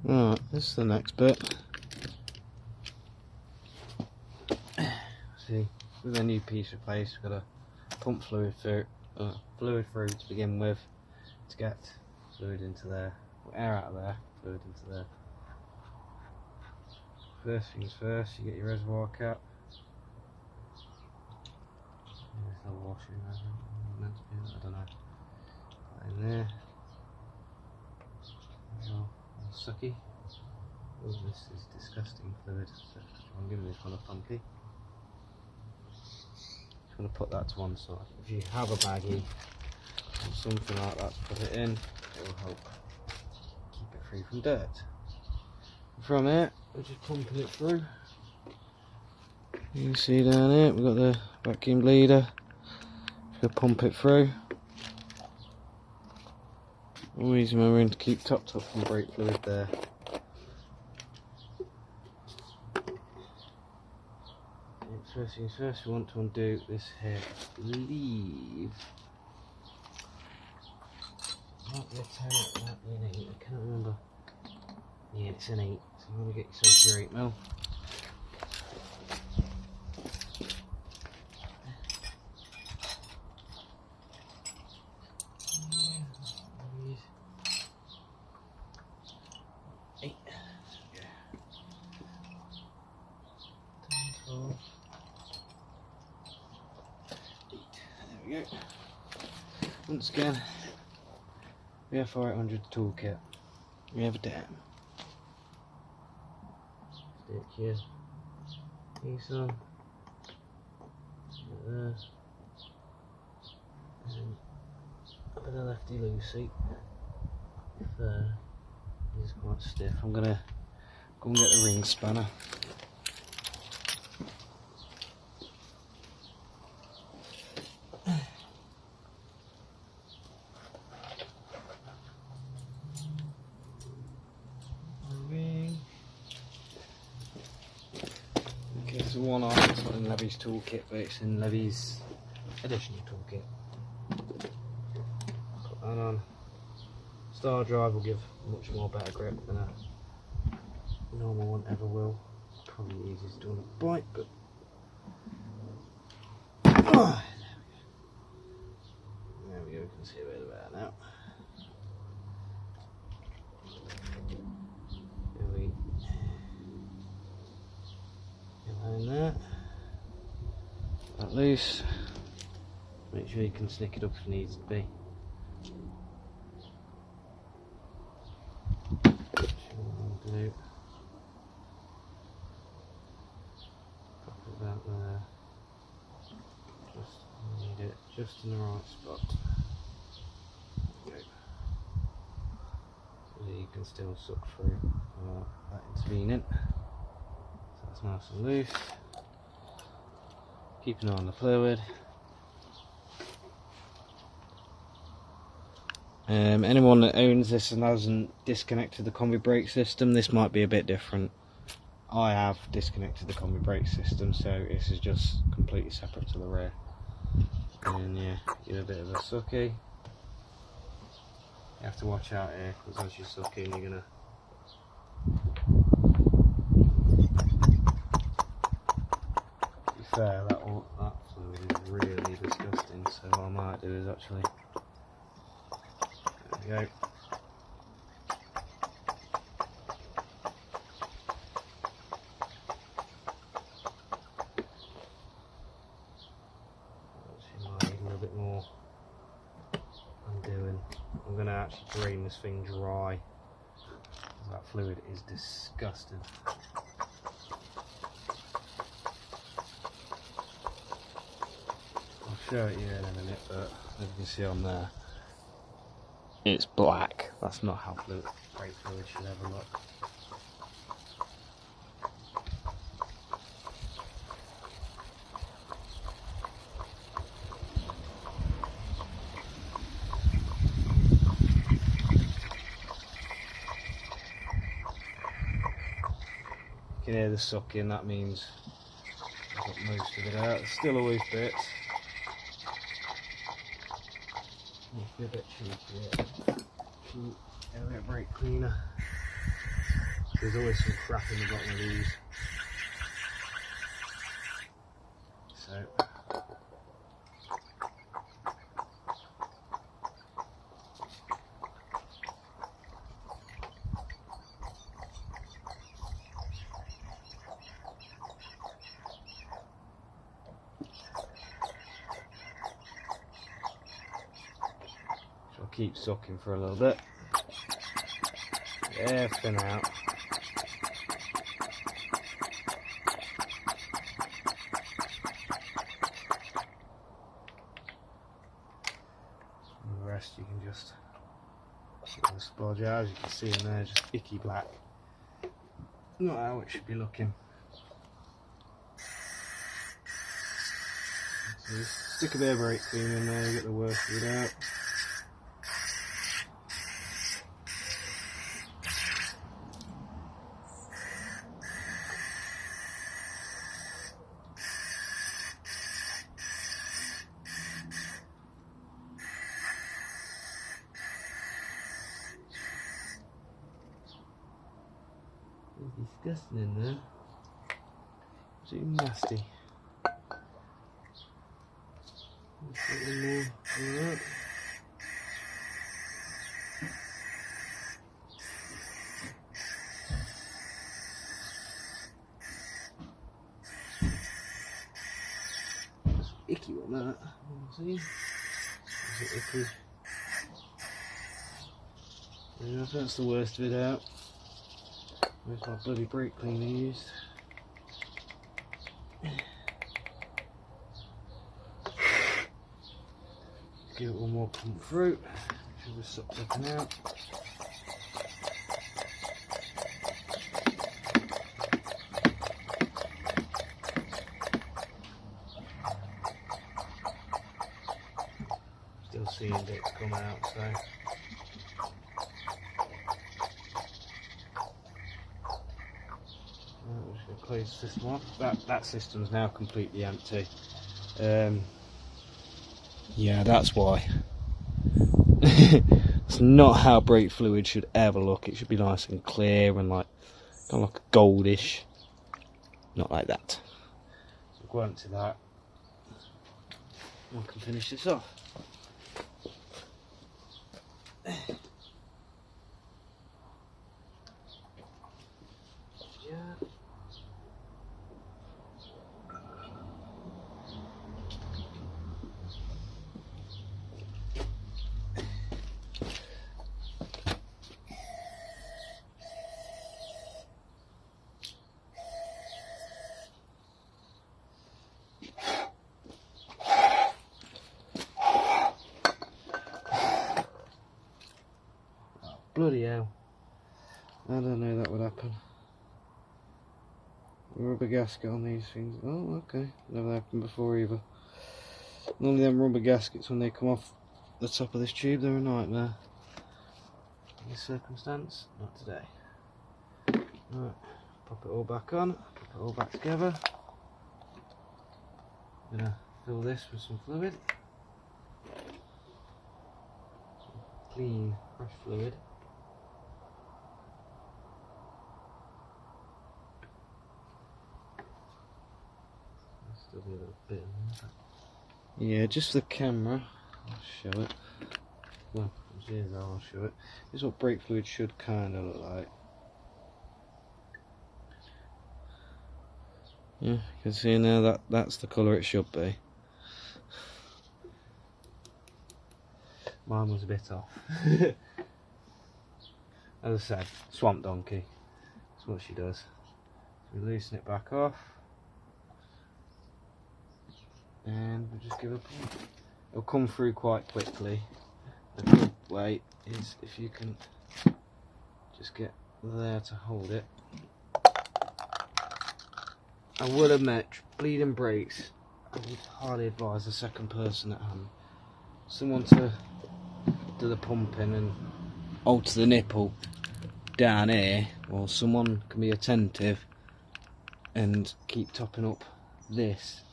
Right, this is the next bit. See, with a new piece replaced, we've got to pump fluid through to begin with to get fluid into there, or air out of there, fluid into there. First things first, you get your reservoir cap. There's no washing, meant to be, I don't know. Put that in there. All sucky. Oh, this is disgusting fluid. So I'm giving this one a pumpy. Just want to put that to one side. If you have a baggie or something like that to put it in, it will help keep it free from dirt. From here, we're just pumping it through. You can see down here, we've got the vacuum bleeder. Just going to pump it through. Always remembering to keep topped up from brake fluid there. First things first, we want to undo this here sleeve. Might be a 10, it might be an 8, I can't remember. Yeah, it's an 8, so you want to get yourself your 8mm. There we go. Once again, we have 800 toolkit. We have a dam. Stick your piece on. Like there. And a bit of lefty loosey. There. It's quite stiff. I'm gonna go and get the ring spanner. The one arm is not in Levy's toolkit, but it's in Levy's additional toolkit. Put that on. Star drive will give much more better grip than a normal one ever will. Probably easiest to do on a bike, but there we go. You can see a bit better now. In there, that loose. Make sure you can snick it up if it needs to be. Glue. Pop it about there. Just need it just in the right spot. Okay. So you can still suck through that intervening. That's nice and loose. Keep an eye on the fluid. Anyone that owns this and hasn't disconnected the combi brake system, this might be a bit different. I have disconnected the combi brake system, so this is just completely separate to the rear. And yeah, give a bit of a sucky. You have to watch out here, because as you're sucking, you're gonna fair, that fluid is really disgusting, so what I might do is actually, there we go. Actually might need a little bit more undoing. I'm going to actually drain this thing dry, that fluid is disgusting. Show it you in a minute, but as you can see on there, it's black. That's not how brake fluid should ever look. You can hear the sucking, that means I've got most of it out. There's still always bits. A bit cheeky, yeah. Cheap, a bit brake cleaner. There's always some crap in the bottom of these. So I'll keep sucking for a little bit. Yeah, thin out. And the rest you can just splodge out. As you can see in there, just icky black. Not how it should be looking. So stick a bit of brake clean in there, get the worst of it out. It's disgusting in there. It's even nasty. Alright. It's icky on that. See? Is it icky? Yeah, that's the worst of it out. Where's my bloody brake cleaner used? Give it one more pump through. Should have sucked up and out. Still seeing bits come out, so. We're just going to close the system off. That system's now completely empty. Yeah, that's why. It's not how brake fluid should ever look. It should be nice and clear and like kind of like goldish. Not like that. So we'll go on to that. We can finish this off. Yeah. Bloody hell. I don't know that would happen. Rubber gasket on these things. Oh, okay. Never happened before either. None of them rubber gaskets, when they come off the top of this tube, they're a nightmare. In this circumstance, not today. Right, pop it all back on, pop it all back together. I'm gonna fill this with some fluid. Some clean, fresh fluid. Still be a little bit in there. Yeah, just the camera. I'll show it. Well, here's how I'll show it. This is what brake fluid should kind of look like. Yeah, you can see now that's the colour it should be. Mine was a bit off. As I said, swamp donkey. That's what she does. So we loosen it back off. And we'll just give it a pump. It'll come through quite quickly. The good way is if you can just get there to hold it. I would admit, bleeding brakes, I would highly advise a second person at hand. Someone to do the pumping and alter the nipple down here, or someone can be attentive and keep topping up this.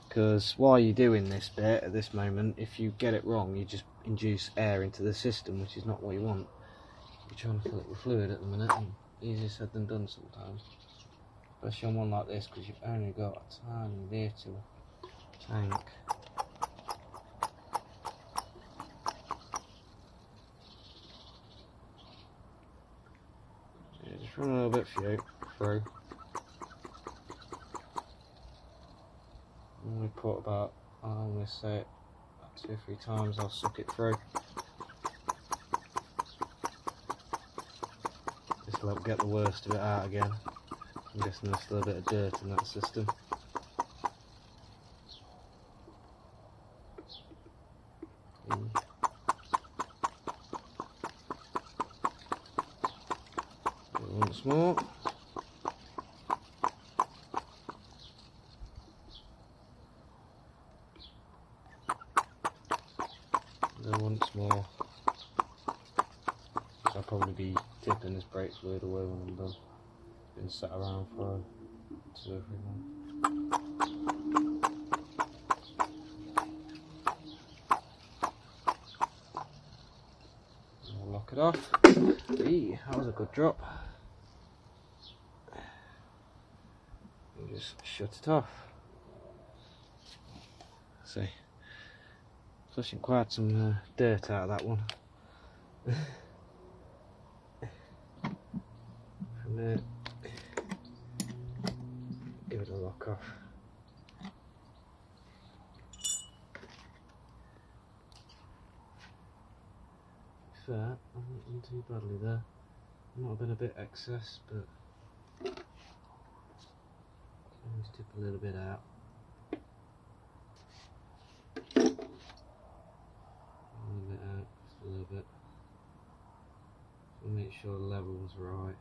Because while you're doing this bit at this moment, if you get it wrong, you just induce air into the system, which is not what you want. You're trying to fill it with fluid at the minute, and easier said than done sometimes. Especially on one like this, because you've only got a tiny little tank. Yeah, just run a little bit through. And we put about, I'm going to say it 2 or 3 times, I'll suck it through. This will help get the worst of it out again. I'm guessing there's still a bit of dirt in that system. Once more. Then once more. I'll probably be tipping this brake fluid away when I'm done. Been sat around for 2 or 3 months. I'll lock it off. Hey, that was a good drop. And just shut it off. See, flushing quite some dirt out of that one. From there, give it a lock off. Fair, I haven't done too badly there. Might have been a bit excess, but always tip a little bit out. A little bit out, just a little bit. So make sure the level's right.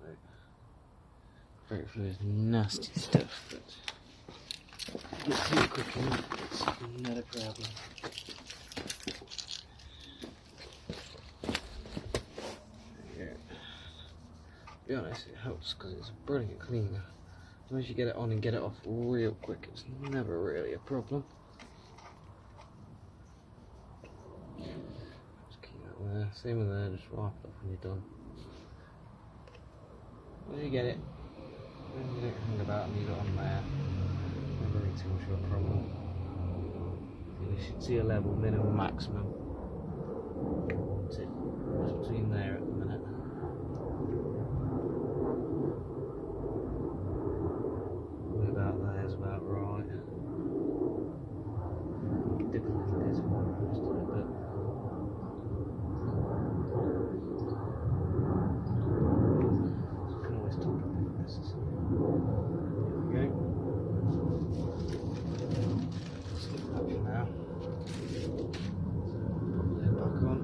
Yeah, brake fluid is nasty stuff, but get to it quick enough, it's not a problem. Yeah. To be honest, it helps because it's a brilliant cleaner. Once you get it on and get it off real quick, it's never really a problem. Just keep that there, same with there, just wipe it off when you're done. Once you get it, then you don't hang about and leave it on there. Never really too much of a problem. You should see a level, minimum, maximum. That's it, just between there at the minute. About there is about right. Dip a little bit more, just a little bit. So you can always top it if necessary. There we go. Skip that for now. Pop the lid back on.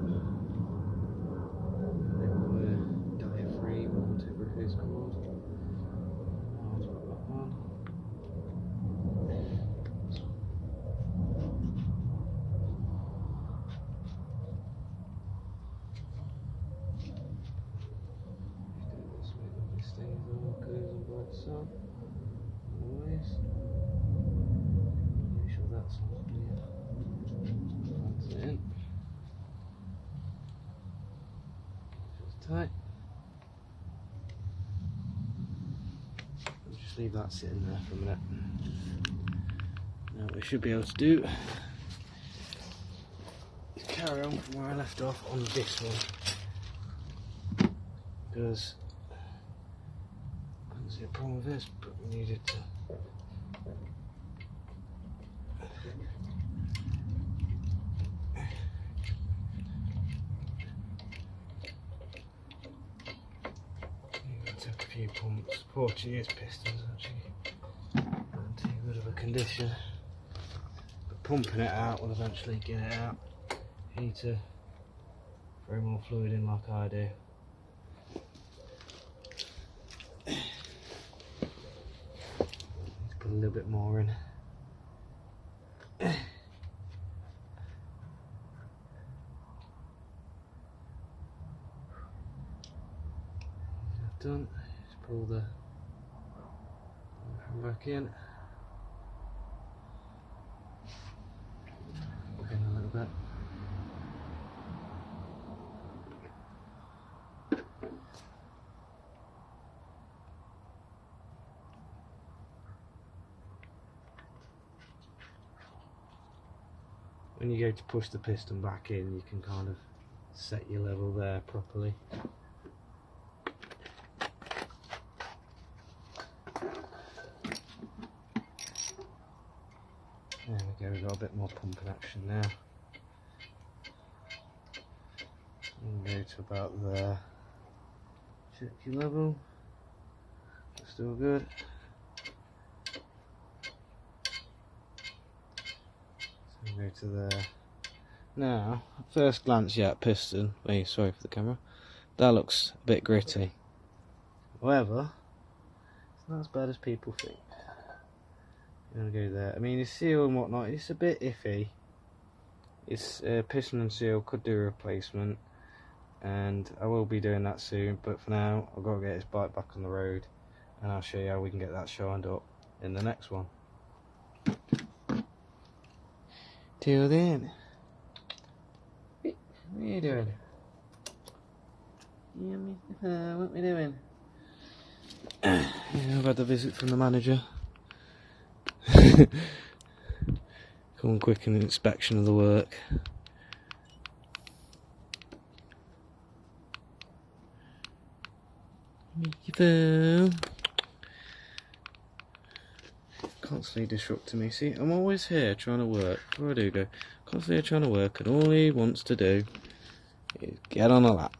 Diaphragm or whatever it is called. Now I'll put that on. So, always make sure that's all clear. That's it in. Just tight. And just leave that sitting there for a minute. Now what we should be able to do is carry on from where I left off on this one. Because the problem with this, but we needed to took a few pumps. Portuguese pistons actually not too good of a condition, but pumping it out will eventually get it out. You need to throw more fluid in like I do. Put a little bit more in. Done. Just pull the back in. Back in a little bit. when you go to push the piston back in, you can kind of set your level there properly. There we go, we've got a bit more pumping action now. And go to about there. Check your level. Still good. So go to there. Now, at first glance, yeah, piston. Wait, sorry for the camera. That looks a bit gritty. However, it's not as bad as people think. I'm gonna go there. I mean, the seal and whatnot, it's a bit iffy. It's piston and seal could do a replacement, and I will be doing that soon. But for now, I've got to get this bike back on the road, and I'll show you how we can get that shined up in the next one. Till then, what are you doing? What are we doing? Yeah, I've had a visit from the manager. Come on, quick, an inspection of the work. Constantly disrupting me. See, I'm always here trying to work. Where do I go? Constantly here trying to work, and all he wants to do is get on a lap.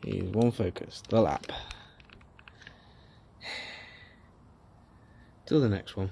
He's one focus, the lap. Till the next one.